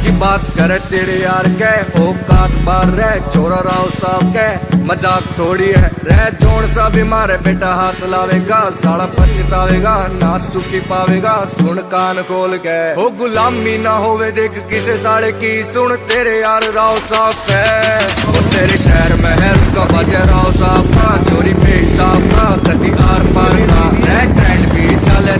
की बात करे तेरे यार के औकात बार रह छोरा राव साहब के मजाक थोड़ी है रह जोन सा भी मारे बेटा हाथ लावेगा साला पछतावेगा ना सुखी पावेगा सुन कान खोल के हो गुलामी ना होवे देख किसे साले की सुन तेरे यार राव साहब के वो तेरे शहर महल का बजे राव साहब का चोरी पे हिसाब का कति आर पार का ट्रेंड भी चले